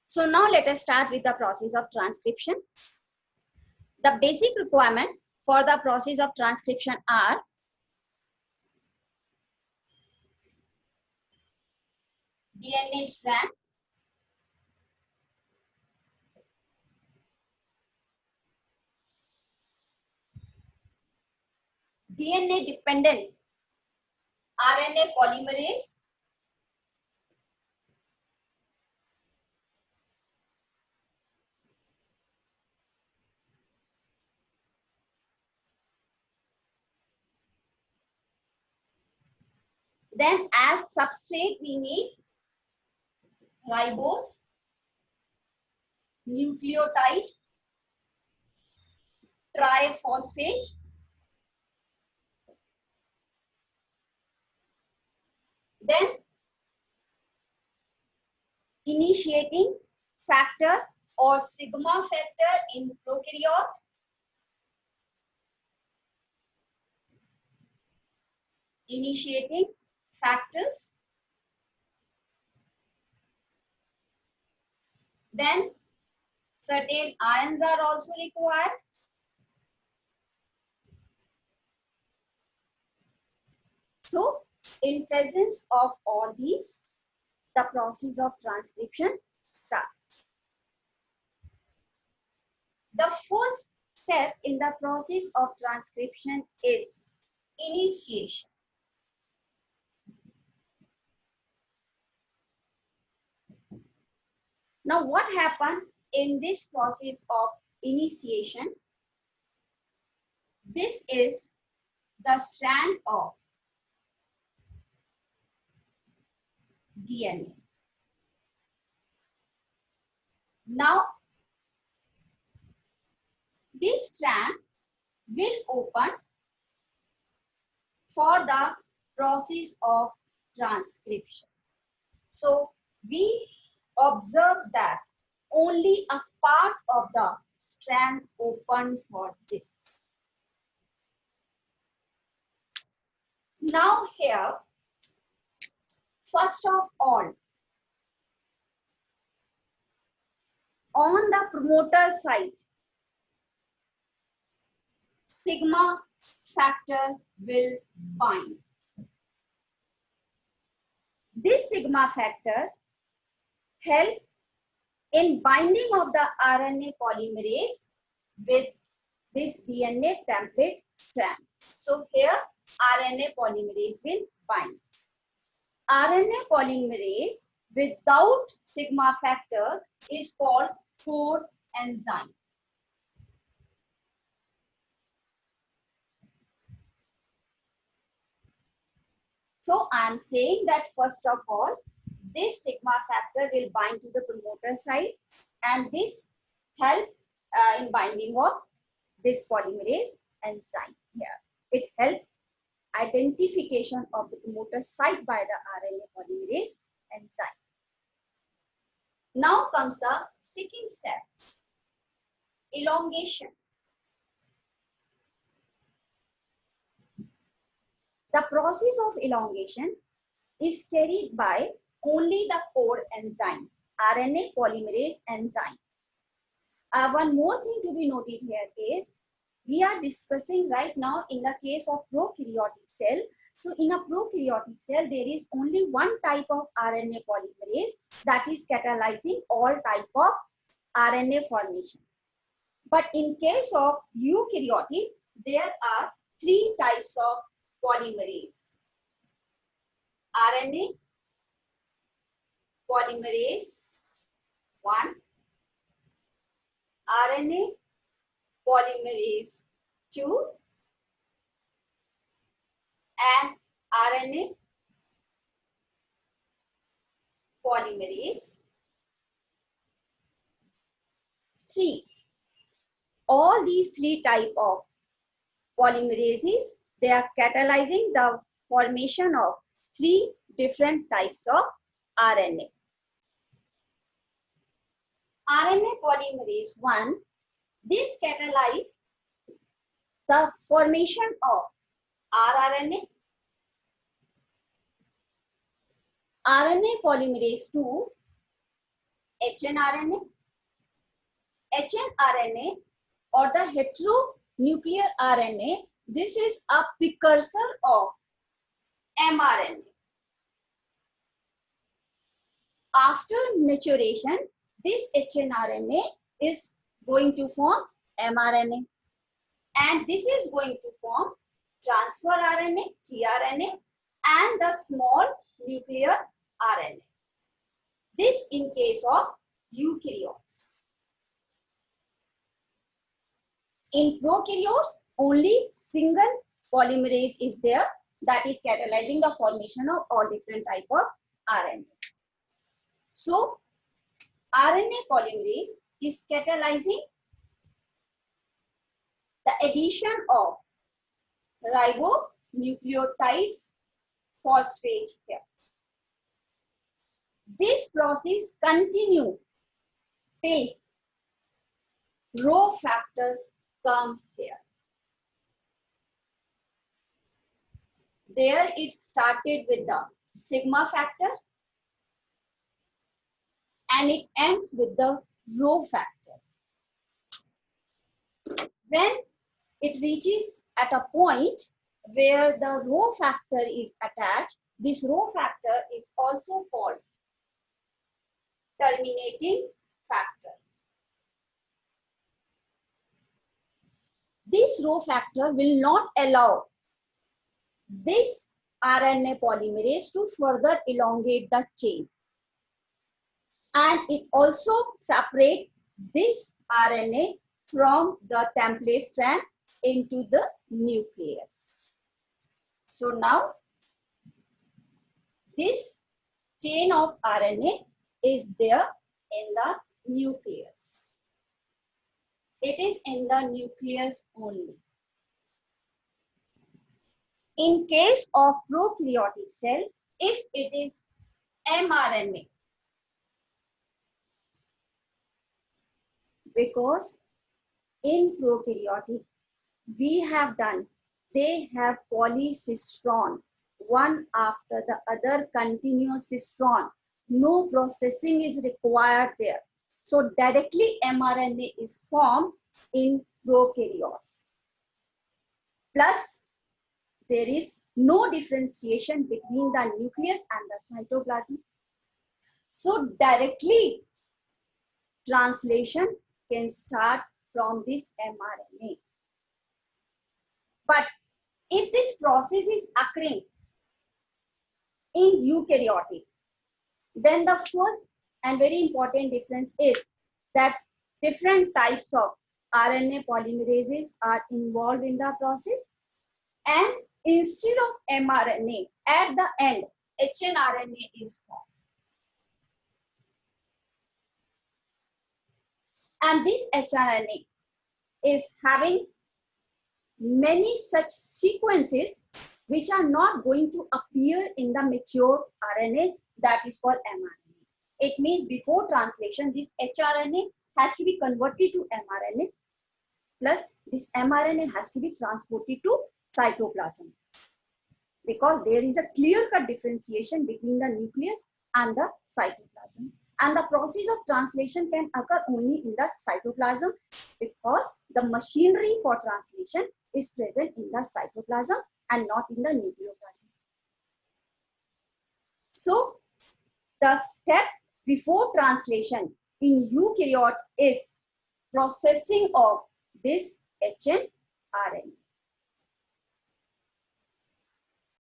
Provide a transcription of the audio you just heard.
So now let us start with the process of transcription. The basic requirement for the process of transcription are DNA strand, DNA dependent RNA polymerase, then as substrate we need ribose, nucleotide, triphosphate, then initiating factor or sigma factor in prokaryote, initiating factors, then certain ions are also required. So in presence of all these, the process of transcription starts. The first step in the process of transcription is initiation. Now what happened in this process of initiation? This is the strand of DNA. Now this strand will open for the process of transcription. So we observe that only a part of the strand open for this. Now here, first of all, on the promoter side, sigma factor will bind. This sigma factor helps in binding of the RNA polymerase with this DNA template strand. So here RNA polymerase will bind. RNA polymerase without sigma factor is called core enzyme. So I am saying that first of all, this sigma factor will bind to the promoter site, and this help in binding of this polymerase enzyme here. It helps identification of the promoter site by the RNA polymerase enzyme. Now comes the second step, elongation. The process of elongation is carried by only the core enzyme, RNA polymerase enzyme. One more thing to be noted here is, we are discussing right now in the case of prokaryotic cell. So in a prokaryotic cell, there is only one type of RNA polymerase that is catalyzing all type of RNA formation. But in case of eukaryotic, there are three types of polymerase. RNA polymerase 1, RNA polymerase 2, and RNA polymerase 3. All these three types of polymerases, they are catalyzing the formation of three different types of RNA. RNA polymerase 1, this catalyzes the formation of rRNA. RNA polymerase 2, hnRNA. hnRNA or the heteronuclear RNA, this is a precursor of mRNA. After maturation, this hnRNA is going to form mRNA, and this is going to form transfer RNA, tRNA, and the small nuclear RNA. This in case of eukaryotes. In prokaryotes, only single polymerase is there, that is catalyzing the formation of all different type of RNA. So, RNA polymerase is catalyzing the addition of ribonucleotides phosphate here. This process continues till Rho factors come here. There it started with the sigma factor and it ends with the Rho factor. When it reaches at a point where the Rho factor is attached, this Rho factor is also called terminating factor. This Rho factor will not allow this RNA polymerase to further elongate the chain. And it also separates this RNA from the template strand into the nucleus. So now this chain of RNA is there in the nucleus. It is in the nucleus only. In case of prokaryotic cell, if it is mRNA, because in prokaryotic we have done, they have polycystron, one after the other continuous cystron. No processing is required there. So directly mRNA is formed in prokaryotes. Plus, there is no differentiation between the nucleus and the cytoplasm. So directly translation can start from this mRNA. But if this process is occurring in eukaryotic, then the first and very important difference is that different types of RNA polymerases are involved in the process, and instead of mRNA, at the end, hnRNA is formed. And this hnRNA is having many such sequences which are not going to appear in the mature RNA, that is called mRNA. It means before translation, this hrNA has to be converted to mRNA, plus this mRNA has to be transported to cytoplasm, because there is a clear-cut differentiation between the nucleus and the cytoplasm. And the process of translation can occur only in the cytoplasm, because the machinery for translation is present in the cytoplasm and not in the nucleoplasm. So, the step before translation in eukaryote is processing of this hnRNA.